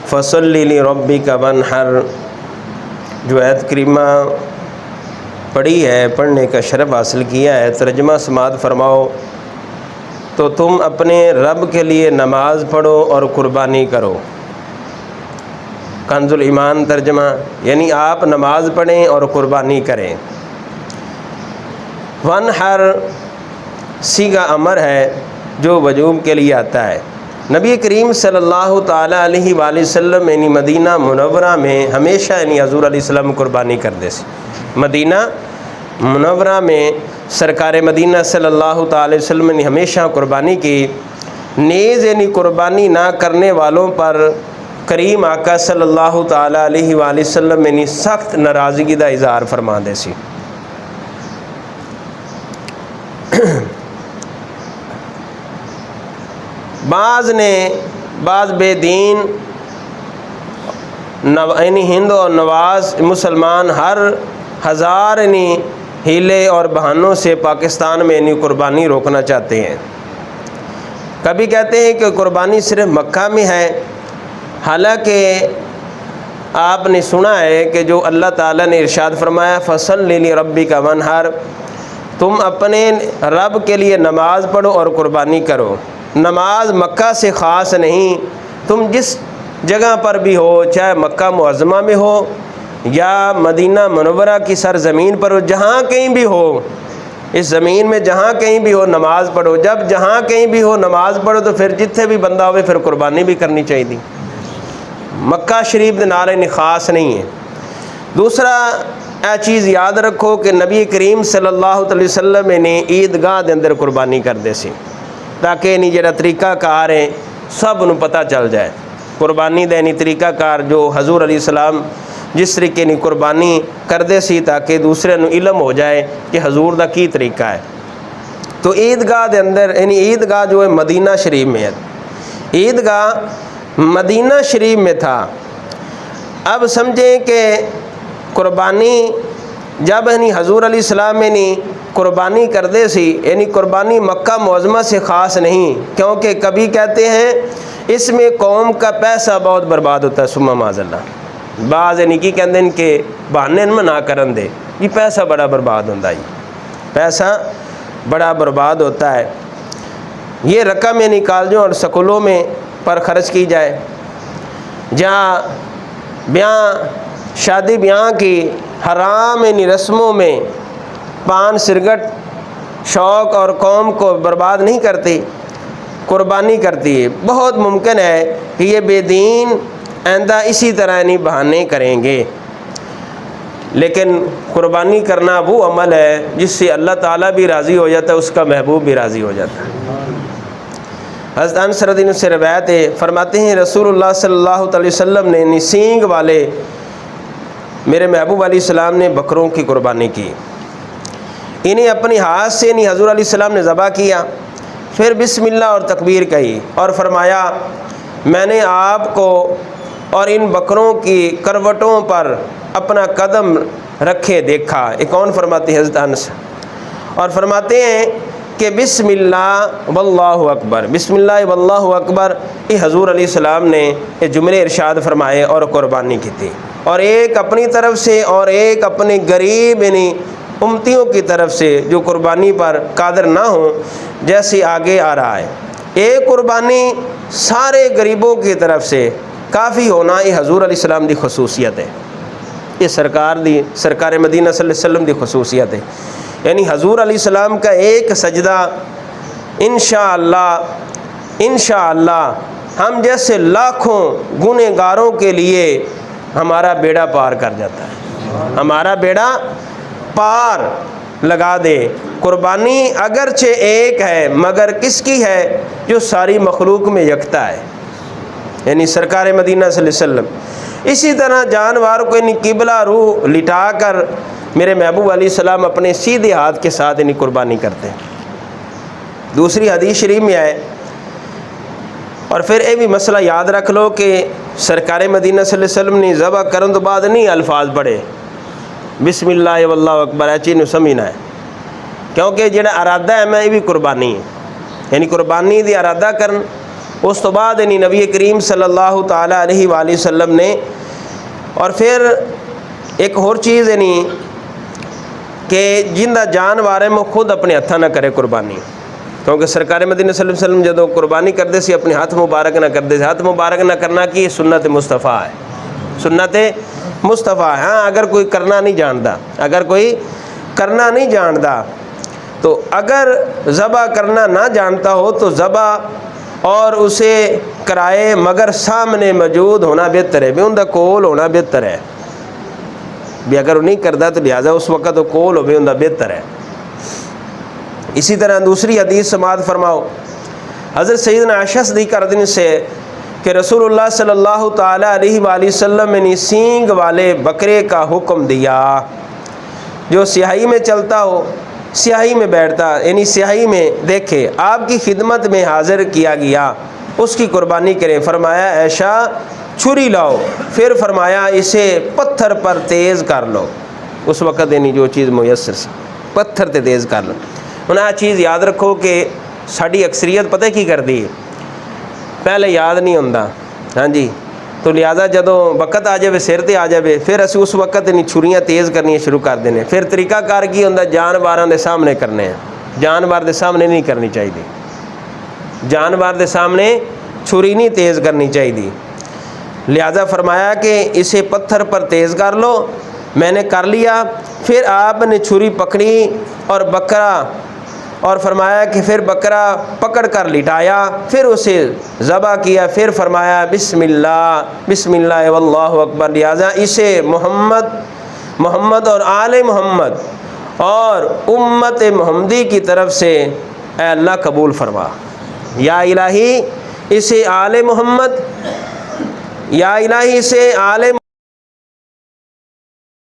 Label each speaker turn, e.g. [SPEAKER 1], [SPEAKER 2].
[SPEAKER 1] فصلی لربک وانحر، جو آیت کریمہ پڑھی ہے، پڑھنے کا شرف حاصل کیا ہے، ترجمہ سماعت فرماؤ تو تم اپنے رب کے لیے نماز پڑھو اور قربانی کرو۔ کنز الایمان ترجمہ، یعنی آپ نماز پڑھیں اور قربانی کریں۔ وانحر صیغہ امر ہے جو وجوب کے لیے آتا ہے۔ نبی کریم صلی اللہ تعالیٰ علیہ وآلہ وسلم یعنی مدینہ منورہ میں ہمیشہ حضور علیہ السلام قربانی کرتے سے۔ مدینہ منورہ میں سرکار مدینہ صلی اللہ تعالی وسلم نے ہمیشہ قربانی کی، نیز یعنی قربانی نہ کرنے والوں پر کریم آقا صلی اللہ تعالی علیہ وآلہ وسلم یعنی سخت ناراضگی دا اظہار فرما دے سی۔ بعض بے دین یعنی ہند اور نواز مسلمان ہر ہزار یعنی ہیلے اور بہانوں سے پاکستان میں یعنی قربانی روکنا چاہتے ہیں۔ کبھی کہتے ہیں کہ قربانی صرف مکہ میں ہے، حالانکہ آپ نے سنا ہے کہ جو اللہ تعالیٰ نے ارشاد فرمایا فصلی لربک وانحر، تم اپنے رب کے لیے نماز پڑھو اور قربانی کرو۔ نماز مکہ سے خاص نہیں، تم جس جگہ پر بھی ہو، چاہے مکہ معظمہ میں ہو یا مدینہ منورہ کی سرزمین پر ہو، جہاں کہیں بھی ہو، اس زمین میں جہاں کہیں بھی ہو نماز پڑھو۔ جب جہاں کہیں بھی ہو نماز پڑھو تو پھر جتنے بھی بندہ ہوئے پھر قربانی بھی کرنی چاہیے۔ مکہ شریف دے نال خاص نہیں ہے۔ دوسرا اے چیز یاد رکھو کہ نبی کریم صلی اللہ علیہ وسلم نے عیدگاہ دے اندر قربانی کردے سی، تاکہ انہیں جڑا طریقہ کار ہے سب نو پتہ چل جائے۔ قربانی دے نہیں طریقہ کار جو حضور علیہ السلام جس طریقے نہیں قربانی کردے سی، تاکہ دوسرے نو علم ہو جائے کہ حضور دا کی طریقہ ہے۔ تو عیدگاہ دے اندر یعنی عیدگاہ جو ہے مدینہ شریف میں ہے، عیدگاہ مدینہ شریف میں تھا۔ اب سمجھیں کہ قربانی جب یعنی حضور علیہ السلام یعنی قربانی کردے سی، یعنی قربانی مکہ معظمہ سے خاص نہیں، کیونکہ کبھی کہتے ہیں اس میں قوم کا پیسہ بہت برباد ہوتا ہے، سما معاذ اللہ۔ بعض یعنی کی کہتے ہیں کہ بہانے میں نہ کرن دے، یہ پیسہ بڑا برباد ہوتا ہے، پیسہ بڑا برباد ہوتا ہے۔ یہ رقم یعنی کالجوں اور سکولوں میں پر خرچ کی جائے، جہاں بیاہ شادی بیاہ کی حرام یعنی رسموں میں پان سرگٹ شوق اور قوم کو برباد نہیں کرتی، قربانی کرتی ہے۔ بہت ممکن ہے کہ یہ بے دین آئندہ اسی طرح نہیں بہانے کریں گے، لیکن قربانی کرنا وہ عمل ہے جس سے اللہ تعالیٰ بھی راضی ہو جاتا ہے، اس کا محبوب بھی راضی ہو جاتا ہے۔ حضرت انس رضی اللہ عنہ سے روایت ہے، فرماتے ہیں رسول اللہ صلی اللہ علیہ وسلم نے سینگ والے میرے محبوب علیہ السلام نے بکروں کی قربانی کی، انہیں اپنی ہاتھ سے نہیں حضور علیہ السلام نے ذبح کیا، پھر بسم اللہ اور تکبیر کہی اور فرمایا میں نے آپ کو اور ان بکروں کی کروٹوں پر اپنا قدم رکھے دیکھا۔ ایک کون فرماتے ہیں حضرت انس، اور فرماتے ہیں کہ بسم اللہ واللہ اکبر، بسم اللہ واللہ اکبر، یہ حضور علیہ السلام نے یہ جملے ارشاد فرمائے اور قربانی کی تھی، اور ایک اپنی طرف سے اور ایک اپنے غریب یعنی امتیوں کی طرف سے جو قربانی پر قادر نہ ہوں، جیسے آگے آ رہا ہے۔ ایک قربانی سارے غریبوں کی طرف سے کافی ہونا یہ حضور علیہ السلام دی خصوصیت ہے، یہ سرکار مدینہ صلی اللہ علیہ وسلم دی خصوصیت ہے۔ یعنی حضور علیہ السلام کا ایک سجدہ انشاءاللہ ہم جیسے لاکھوں گنہگاروں کے لیے ہمارا بیڑا پار کر جاتا ہے، ہمارا بیڑا پار لگا دے۔ قربانی اگرچہ ایک ہے مگر کس کی ہے؟ جو ساری مخلوق میں یکتا ہے، یعنی سرکار مدینہ صلی اللہ علیہ وسلم۔ اسی طرح جانور کو یعنی قبلہ روح لٹا کر میرے محبوب علیہ السلام اپنے سیدھے ہاتھ کے ساتھ یعنی قربانی کرتے ہیں۔ دوسری حدیث شریف میں آئے، اور پھر یہ بھی مسئلہ یاد رکھ لو کہ سرکار مدینہ صلی اللہ علیہ وسلم نے ذبح کرن تو بعد نہیں الفاظ پڑھے بسم اللہ واللہ اکبر، اے چیز سمجھنا ہے، کیونکہ جڑا ارادہ ہے میں یہ بھی قربانی ہے، یعنی قربانی دی ارادہ کرن اس تو بعد یعنی نبی کریم صلی اللہ تعالیٰ علیہ وآلہ وسلم نے، اور پھر ایک اور چیز یعنی کہ جندہ جانوار میں خود اپنے ہتھاں نہ کرے قربانی، کیونکہ سرکار مدینہ صلی اللہ علیہ وسلم جدوں قربانی کرتے سی اپنے ہاتھ مبارک نہ کرتے سی۔ ہاتھ مبارک نہ کرنا کی سنت مصطفیٰ ہے، سنت مصطفیٰ ہے۔ ہاں اگر کوئی کرنا نہیں جانتا، اگر کوئی کرنا نہیں جانتا تو اگر ذبح کرنا نہ جانتا ہو تو ذبح اور اسے کرائے، مگر سامنے موجود ہونا بہتر ہے، بھی ان دا کول ہونا بہتر ہے، بھی اگر وہ نہیں کرتا تو لہٰذا اس وقت وہ کول ہو بھی ان دا بہتر ہے۔ اسی طرح دوسری حدیث سماعت فرماؤ، حضرت سیدنا عائشہ صدیقہ رضی اللہ عنہا سے کہ رسول اللہ صلی اللہ تعالیٰ علیہ وآلہ وسلم نے سینگ والے بکرے کا حکم دیا، جو سیاہی میں چلتا ہو، سیاہی میں بیٹھتا، یعنی سیاہی میں دیکھے، آپ کی خدمت میں حاضر کیا گیا، اس کی قربانی کریں۔ فرمایا عائشہ چھری لاؤ، پھر فرمایا اسے پتھر پر تیز کر لو، اس وقت یعنی جو چیز میسر سی پتھر تے تیز کر لو۔ ہن آ چیز یاد رکھو کہ ساری اکثریت پتہ کی کرتی ہے، پہلے یاد نہیں ہوندا، ہاں جی، تو لہٰذا جدوں وقت آ جائے سر تے آ جائے پھر اسی اس وقت نہیں چھریاں تیز کرنی شروع کر دینے۔ پھر طریقہ کار کی ہوندا جانوراں دے سامنے کرنے ہیں، جانور دے سامنے نہیں کرنی چاہیے، جانور دے سامنے چھری نہیں تیز کرنی چاہیے۔ لہذا فرمایا کہ اسے پتھر پر تیز کر لو، میں نے کر لیا۔ پھر آپ نے چھری پکڑی اور بکرا، اور فرمایا کہ پھر بکرا پکڑ کر لٹایا، پھر اسے ذبح کیا، پھر فرمایا بسم اللہ واللہ اکبر۔ لہذا اسے محمد اور آل محمد اور امت محمدی کی طرف سے اے اللہ قبول فرما، یا الہی اسے آل محمد، یا الہی اسے آل